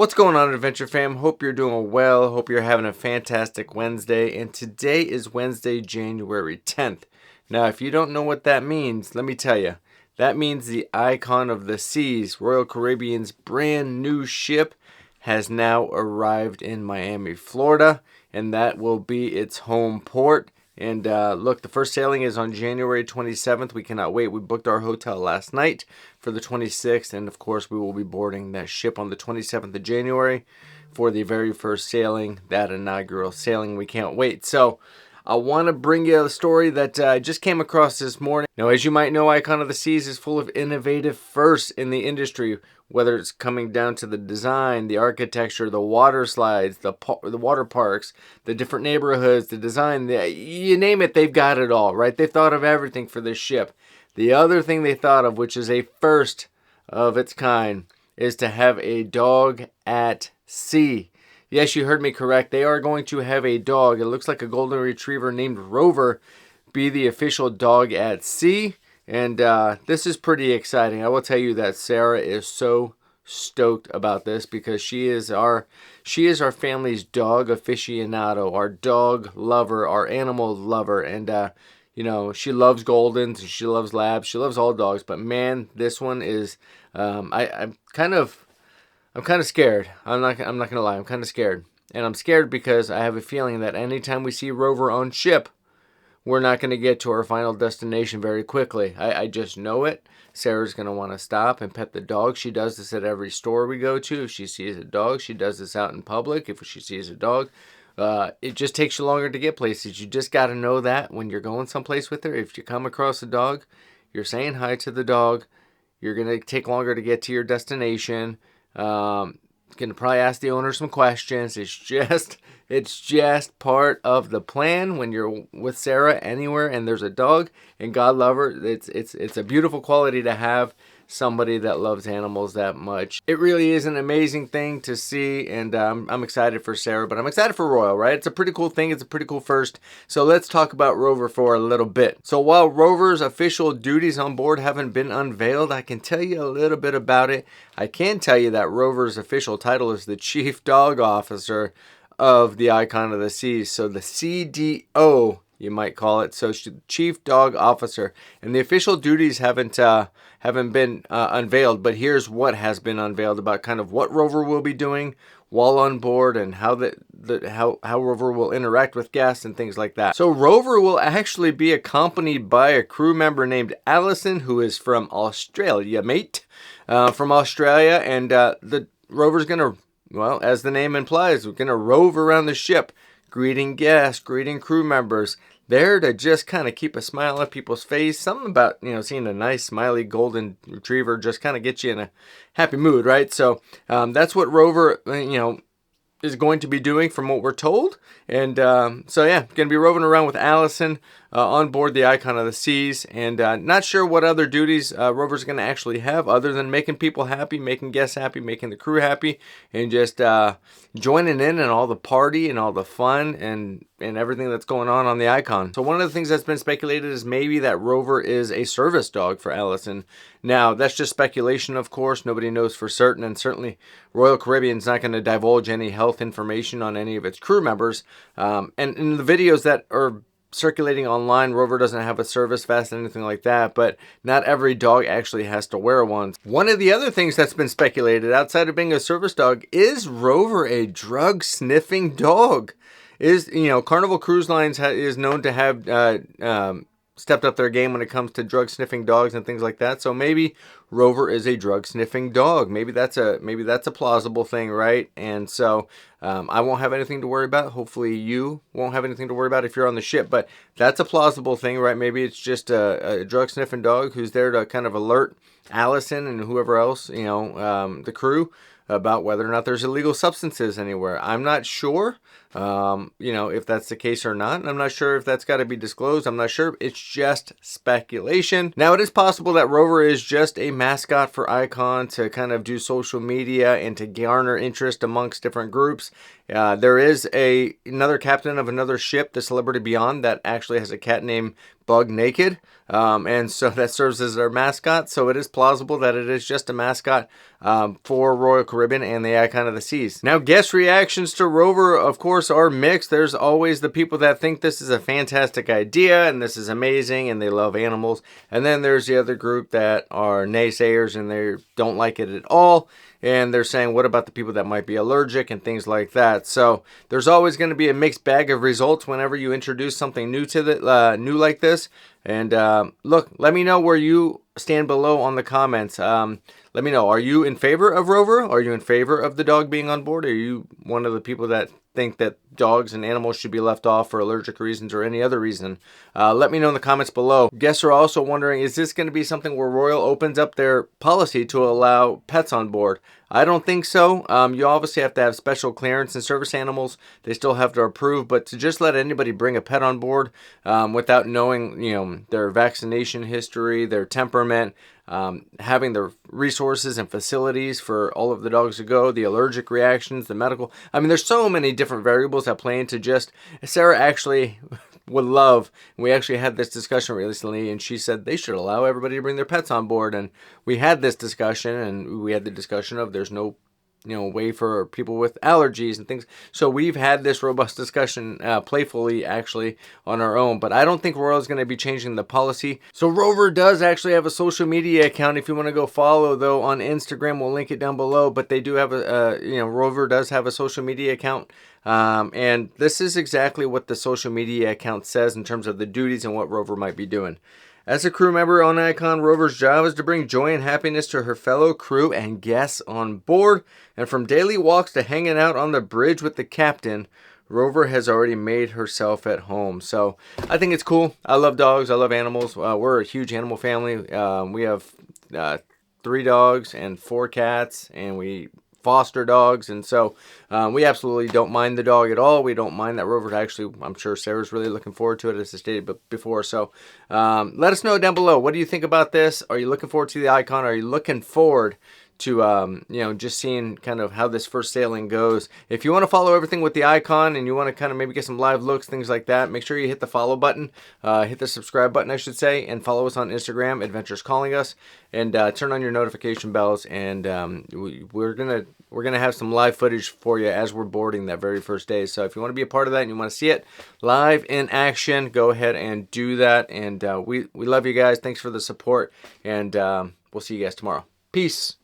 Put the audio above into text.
What's going on, Adventure Fam? Hope you're doing well. Hope you're having a fantastic Wednesday. And today is Wednesday, January 10th. Now, if you don't know what that means, let me tell you. That means the Icon of the Seas, Royal Caribbean's brand new ship, has now arrived in Miami, Florida. And that will be its home port. And look, the first sailing is on January 27th. We cannot wait. We booked our hotel last night for the 26th. And of course, we will be boarding that ship on the 27th of January for the very first sailing, that inaugural sailing. We can't wait. So I want to bring you a story that I just came across this morning. Now, as you might know, Icon of the Seas is full of innovative firsts in the industry, whether it's coming down to the design, the architecture, the water slides, the water parks, the different neighborhoods, the design, you name it, they've got it all, right? They've thought of everything for this ship. The other thing they thought of, which is a first of its kind, is to have a dog at sea. Yes, you heard me correct. They are going to have a dog. It looks like a golden retriever named Rover be the official dog at sea. And this is pretty exciting. I will tell you that Sarah is so stoked about this because she is our family's dog aficionado, our dog lover, our animal lover. And she loves Goldens, she loves Labs, she loves all dogs. But man, this one is I'm kind of scared. I'm not gonna lie. I'm kind of scared, and I'm scared because I have a feeling that anytime we see Rover on ship, we're not going to get to our final destination very quickly. I just know it. Sarah's going to want to stop and pet the dog. She does this at every store we go to. If she sees a dog, she does this out in public. If she sees a dog, it just takes you longer to get places. You just got to know that when you're going someplace with her. If you come across a dog, you're saying hi to the dog. You're going to take longer to get to your destination. Going to probably ask the owner some questions. It's just part of the plan when you're with Sarah anywhere and there's a dog, and God love her. It's a beautiful quality to have somebody that loves animals that much. It really is an amazing thing to see, and I'm excited for Sarah, but I'm excited for Royal, right? It's a pretty cool thing. It's a pretty cool first. So let's talk about Rover for a little bit. So while Rover's official duties on board haven't been unveiled, I can tell you a little bit about it. I can tell you that Rover's official title is the Chief Dog Officer of the Icon of the Seas. So the CDO, you might call it. So Chief Dog Officer. And the official duties haven't been unveiled, but here's what has been unveiled about kind of what Rover will be doing while on board and how how Rover will interact with guests and things like that. So Rover will actually be accompanied by a crew member named Allison, who is from Australia, mate. From Australia, and the Rover's gonna, well, as the name implies, we're gonna rove around the ship, greeting guests, greeting crew members, there to just kind of keep a smile on people's face. Something about, seeing a nice smiley golden retriever just kind of gets you in a happy mood, right? So that's what Rover, is going to be doing from what we're told. And so yeah, going to be roving around with Allison on board the Icon of the Seas. And not sure what other duties Rover's going to actually have other than making people happy, making guests happy, making the crew happy, and just joining in all the party and all the fun and everything that's going on the Icon. So one of the things that's been speculated is maybe that Rover is a service dog for Allison. Now, that's just speculation, of course. Nobody knows for certain, and certainly Royal Caribbean's not going to divulge any health information on any of its crew members. And in the videos that are circulating online, Rover doesn't have a service vest or anything like that, but not every dog actually has to wear one. One of the other things that's been speculated outside of being a service dog is Rover a drug sniffing dog? Carnival Cruise Lines is known to have stepped up their game when it comes to drug sniffing dogs and things like that. So maybe Rover is a drug sniffing dog. Maybe that's a plausible thing, right? And so I won't have anything to worry about. Hopefully you won't have anything to worry about if you're on the ship, but that's a plausible thing, right? Maybe it's just a drug sniffing dog who's there to kind of alert Allison and whoever else, the crew, about whether or not there's illegal substances anywhere. I'm not sure, if that's the case or not. I'm not sure if that's got to be disclosed. I'm not sure. It's just speculation. Now, it is possible that Rover is just a mascot for Icon to kind of do social media and to garner interest amongst different groups. There is another captain of another ship, the Celebrity Beyond, that actually has a cat named bug naked. And so that serves as their mascot. So it is plausible that it is just a mascot for Royal Caribbean and the Icon of the Seas. Now, guest reactions to Rover, of course, are mixed. There's always the people that think this is a fantastic idea and this is amazing and they love animals. And then there's the other group that are naysayers and they don't like it at all. And they're saying, what about the people that might be allergic and things like that? So there's always going to be a mixed bag of results whenever you introduce something new to the new like this. And look, let me know where you stand below on the comments. Let me know, are you in favor of Rover? Are you in favor of the dog being on board? Are you one of the people that think that dogs and animals should be left off for allergic reasons or any other reason? Let me know in the comments below. Guests are also wondering, is this going to be something where Royal opens up their policy to allow pets on board? I don't think so. You obviously have to have special clearance and service animals. They still have to approve, but to just let anybody bring a pet on board without knowing, their vaccination history, their temperament, having the resources and facilities for all of the dogs to go, the allergic reactions, the medical. I mean, there's so many different variables that play into just, Sarah actually would love, we actually had this discussion recently, and she said they should allow everybody to bring their pets on board, and we had this discussion, and we had the discussion of there's no way for people with allergies and things. So we've had this robust discussion playfully actually on our own, but I don't think Royal is going to be changing the policy. So Rover does actually have a social media account if you want to go follow, though, on Instagram. We'll link it down below, but they do have Rover does have a social media account. And this is exactly what the social media account says in terms of the duties and what Rover might be doing. As a crew member on Icon, Rover's job is to bring joy and happiness to her fellow crew and guests on board. And from daily walks to hanging out on the bridge with the captain, Rover has already made herself at home. So I think it's cool. I love dogs. I love animals. We're a huge animal family. We have 3 dogs and 4 cats, and we foster dogs, and so we absolutely don't mind the dog at all. We don't mind that Rover. Actually, I'm sure Sarah's really looking forward to it, as I stated before. So let us know down below, what do you think about this? Are you looking forward to the Icon? Are you looking forward to just seeing kind of how this first sailing goes? If you want to follow everything with the Icon and you want to kind of maybe get some live looks, things like that, make sure you hit the follow button, hit the subscribe button, I should say, and follow us on Instagram, Adventures Calling Us, and turn on your notification bells. And we're gonna have some live footage for you as we're boarding that very first day. So if you want to be a part of that and you want to see it live in action, go ahead and do that. And we love you guys. Thanks for the support, and we'll see you guys tomorrow. Peace.